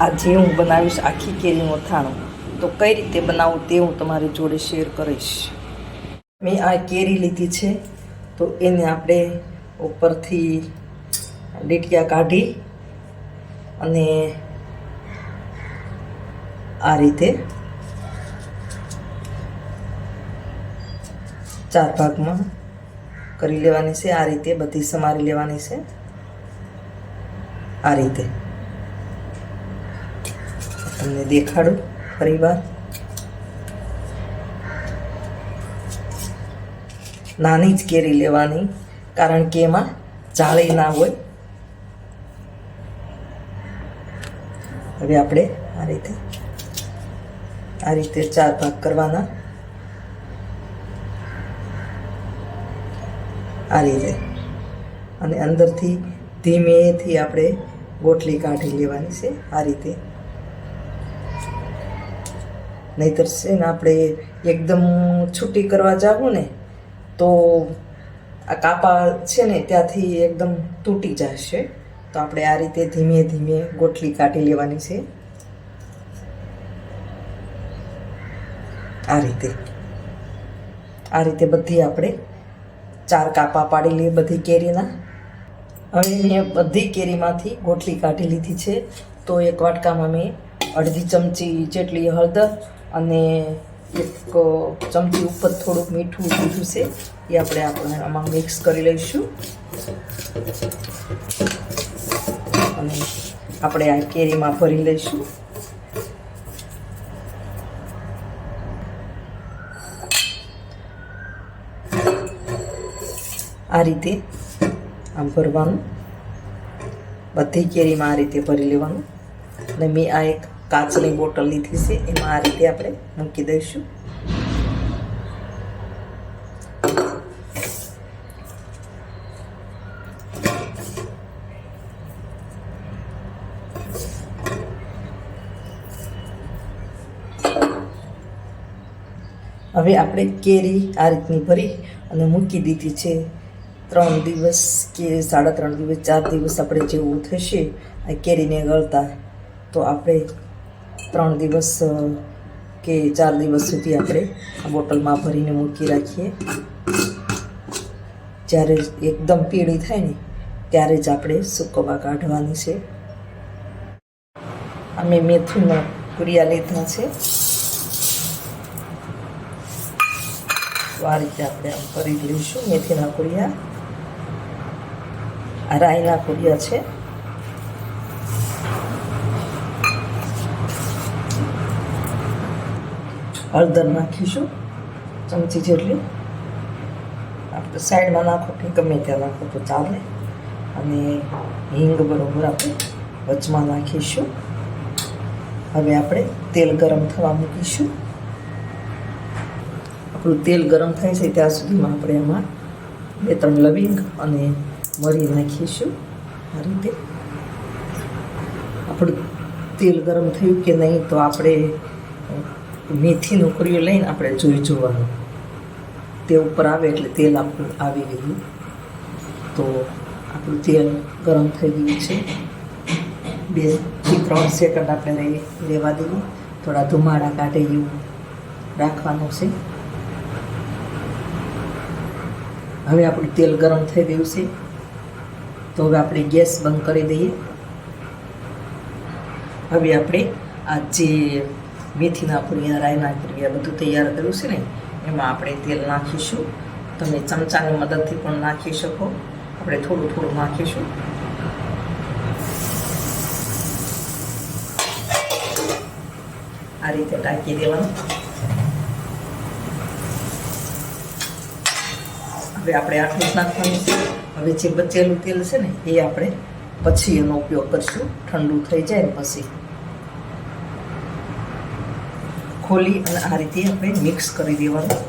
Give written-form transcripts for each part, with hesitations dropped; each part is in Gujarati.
આજે હું બનાવીશ આખી કેરીનું અથાણું. તો કઈ રીતે બનાવું તે હું તમારી જોડે શેર કરીશ. મેં આ કેરી લીધી છે, તો એને આપણે ઉપરથી ડીટિયા કાઢી અને આ રીતે 4 ભાગમાં કરી લેવાની છે. આ રીતે બધી સમારી લેવાની છે. આ રીતે તમને દેખાડું ફરીવાર. નાની જ કેરી લેવાની, કારણ કે એમાં જાળી ના હોય. હવે આપણે આ રીતે 4 ભાગ કરવાના. આ રીતે અને અંદરથી ધીમેથી આપણે ગોટલી કાઢી લેવાની છે. આ રીતે, નહીતર છે ને આપણે એકદમ છૂટી કરવા જાવું ને તો આ કાપા છે ને ત્યાંથી એકદમ તૂટી જશે. તો આપણે આ રીતે ધીમે ધીમે ગોટલી કાઢી લેવાની છે. આ રીતે બધી આપણે 4 કાપા પાડી લઈએ બધી કેરીના. હવે મેં બધી કેરીમાંથી ગોટલી કાઢી લીધી છે. તો એક વાટકામાં મેં અડધી ચમચી જેટલી હળદર અને 1 ચમચી ઉપર થોડુંક મીઠું લીધું છે. એ આપણે આમાં મિક્સ કરી લઈશું અને આપણે આ કેરીમાં ભરી લઈશું. આ રીતે આમ ભરવાનું, બધી કેરીમાં આ રીતે ભરી લેવાનું. અને મેં આ એક કાચની બોટલ લીધી છે, એમાં આ રીતે આપણે મૂકી દઈશું. હવે આપણે કેરી આ રીતની ભરી અને મૂકી દીધી છે. 3 દિવસ કે 3.5 દિવસ 4 દિવસ આપણે જેવું થશે આ કેરીને ગળતા, તો આપણે 3 દિવસ કે 4 દિવસ સુધી આપણે આ બોટલમાં ભરીને મૂકી રાખીએ. જ્યારે એકદમ પીળી થાય ને ત્યારે જ આપણે સૂકવવા કાઢવાની છે. અમે મેથીના કુરિયા લીધા છે. આ રીતે આપણે આમ કરી લઈશું મેથીના કુરિયા. આ રાઈના કુરિયા છે. હળદર નાખીશું ચમચી જેટલી. આપણે સાઈડમાં નાખો કે ગમે ત્યાં નાખો તો ચાલે. અને હિંગ બરોબર આપણે વચમાં નાખીશું. હવે આપણે તેલ ગરમ થવા મૂકીશું. આપણું તેલ ગરમ થાય છે ત્યાં સુધીમાં આપણે એમાં 2-3 લવિંગ અને મરી નાખીશું. આ રીતે આપણું તેલ ગરમ થયું કે નહીં તો આપણે મેથીનું કુરિયું લઈને આપણે જોવાનું. તે ઉપર આવે એટલે તેલ આપણું આવી ગયું. તો આપણું તેલ ગરમ થઈ ગયું છે. 2 થી 3 સેકન્ડ આપણે રહેવા દઈએ. થોડા ધુમાડા કાઢે એવું રાખવાનું છે. હવે આપણું તેલ ગરમ થઈ ગયું છે, તો હવે આપણે ગેસ બંધ કરી દઈએ. હવે આપણે આ જે મેથીના કુરિયા રાઈના કુરિયા બધું તૈયાર કર્યું છે ને એમાં આપણે તેલ નાખીશું. તમે ચમચાની મદદથી પણ નાખી શકો. આપણે થોડું થોડું નાખીશું. આ રીતે ટાંકી દેવાનું. હવે આપણે આટલું જ નાખવાનું છે. હવે જે બચેલું તેલ છે ને એ આપણે પછી એનો ઉપયોગ કરીશું. ઠંડુ થઈ જાય ને પછી ખોલી અને આ રીતે આપણે મિક્સ કરી દેવાનું.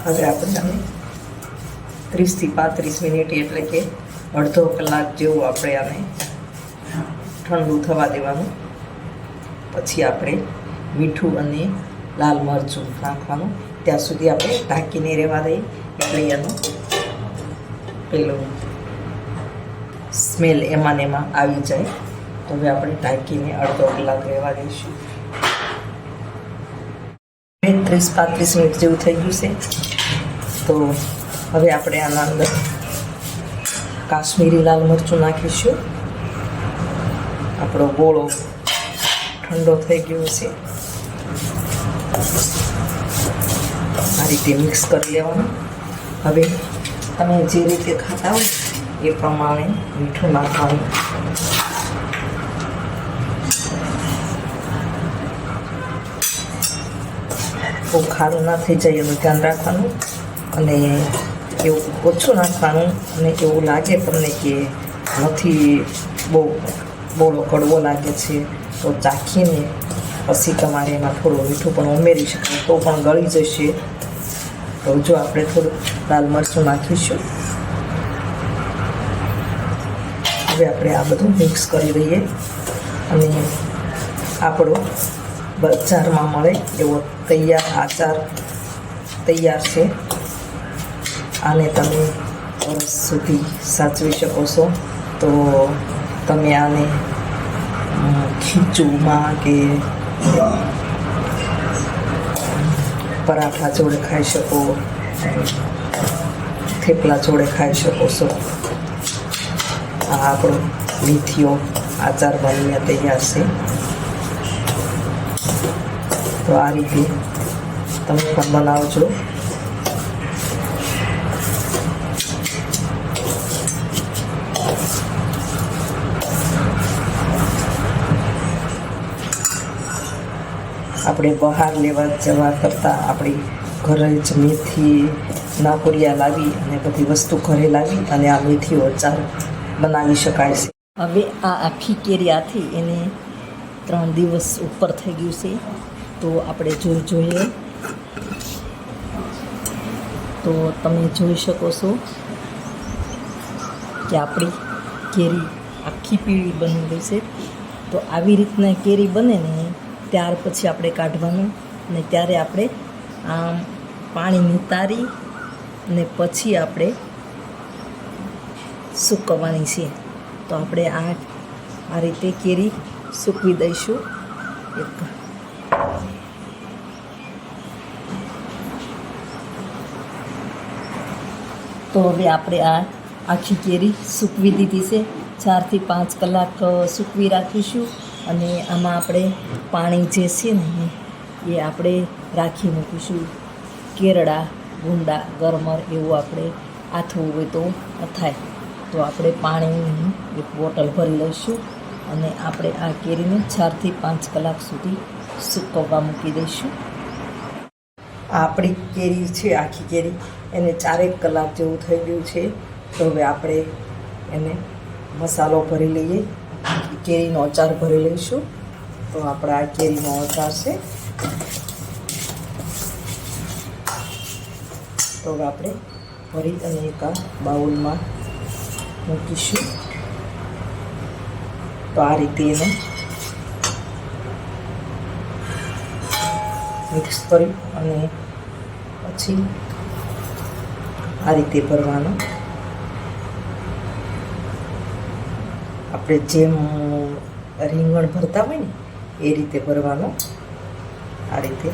હવે આપણે આને 30 થી 35 મિનિટ એટલે કે અડધો કલાક જેવું આપણે આને ઠંડુ થવા દેવાનું. પછી આપણે મીઠું અને લાલ મરચું નાખવાનું. ત્યાં સુધી આપણે ઢાંકીને રહેવા દઈએ એટલે એનું પેલું સ્મેલ એમાં ને એમાં આવી જાય. તો હવે આપણે ઢાંકીને અડધો કલાક રહેવા દઈશું. 30-35 મિનિટ જેવું થઈ ગયું છે. તો હવે આપણે આના અંદર કાશ્મીરી લાલ મરચું નાખીશું. આપણો ગોળો ઠંડો થઈ ગયો છે. આ રીતે મિક્સ કરી લેવાનું. હવે તમે જે રીતે ખાતા હોય એ પ્રમાણે મીઠું નાખવાનું. બહુ ખારું ના થઈ જાય એનું ધ્યાન રાખવાનું. અને એવું ઓછું નાખવાનું. અને એવું લાગે તમને કે નથી બોળો કડવો લાગે છે તો ચાખીને પછી તમારે એમાં થોડું મીઠું પણ ઉમેરી શકાય તો પણ ગળી જશે. તો જો આપણે થોડું લાલ મરચું નાખીશું. હવે આપણે આ બધું મિક્સ કરી દઈએ. અને આપણો બજારમાં મળે એવો તૈયાર આચાર તૈયાર છે. આને તમે વર્ષ સુધી સાચવી શકો છો. તો તમે આને ખીચુમાં કે પરાઠા જોડે ખાઈ શકો, થેપલા જોડે ખાઈ શકો છો. આ આપણો મેથીઓ આચાર બનીને તૈયાર છે. તો આ રીતે તમે પણ બનાવજો. આપણે બહાર લેવા જવા કરતાં આપણી ઘરે જ મેથીના કોરિયા લાવી અને બધી વસ્તુ ઘરે લાવી અને આ મેથીઓ અચાર બનાવી શકાય છે. હવે આ આખી કેરી આથી એને 3 દિવસ ઉપર થઈ ગયું છે. તો આપણે જોઈએ તો તમે જોઈ શકો છો કે આપણી કેરી આખી પીળી બની ગઈ છે. તો આવી રીતના કેરી બને ને ત્યાર પછી આપણે કાઢવાનું. અને ત્યારે આપણે આમ પાણી નિતારી અને પછી આપણે સૂકવવાની છે. તો આપણે આ રીતે કેરી સૂકવી દઈશું. તો હવે આપણે આ આખી કેરી સૂકવી દીધી છે. 4 થી 5 કલાક સૂકવી રાખીશું. અને આમાં આપણે પાણી જે છે ને એ આપણે રાખી મૂકીશું. કેરડા, ગુંડા, ગરમર એવું આપણે આથવું હોય તો થાય. તો આપણે પાણીની એક બોટલ ભરી લઈશું અને આપણે આ કેરીને 4 થી 5 કલાક સુધી સૂકવવા મૂકી દઈશું. આપણી કેરી છે આખી કેરી એને 4 કલાક જેવું થઈ ગયું છે. તો હવે આપણે એને મસાલો ભરી લઈએ. કેરીનો અચાર ભરી લઈશું. તો આપણે આ કેરીનો અચાર છે. તો હવે આપણે ભરી અને એક આ બાઉલમાં મૂકીશું. તો આ રીતે એને મિક્સ કરી અને પછી આ રીતે ભરવાનું. આપણે જેમ રીંગણ ભરતા હોય ને એ રીતે ભરવાનું. આ રીતે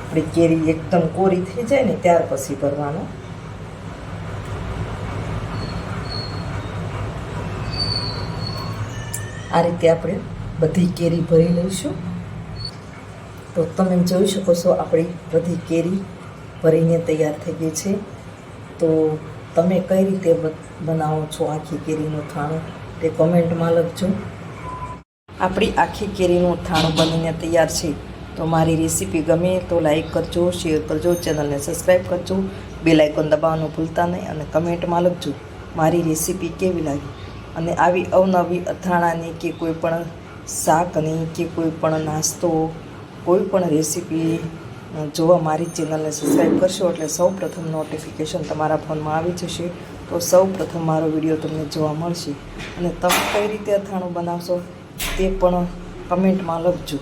આપણી કેરી એકદમ કોરી થઈ જાય ને ત્યાર પછી ભરવાનું. આ રીતે આપણે બધી કેરી ભરી લઈશું. તો તમે જોઈ શકો છો આપણી બધી કેરી ભરીને તૈયાર થઈ ગઈ છે. તો તમે કઈ રીતે બનાવો છો આખી કેરીનું થાણું તે કમેન્ટમાં લખજો. આપણી આખી કેરીનું થાણું બનીને તૈયાર છે. તો મારી રેસીપી ગમે તો લાઈક કરજો, શેર કરજો, ચેનલને સબસ્ક્રાઈબ કરજો, બેલ આઇકોન દબાવવાનું ભૂલતા નહીં અને કમેન્ટમાં લખજો મારી રેસીપી કેવી લાગી. અને આવી અવનવી અથાણાની કે કોઈ પણ શાકની કે કોઈ પણ નાસ્તો, કોઈ પણ રેસીપી જોવા મારી ચેનલને સબસ્ક્રાઈબ કરશો એટલે સૌ પ્રથમ નોટિફિકેશન તમારા ફોનમાં આવી જશે. તો સૌ પ્રથમ મારો વિડીયો તમને જોવા મળશે અને તમે કઈ રીતે અથાણું બનાવશો તે પણ કમેન્ટમાં લખજો.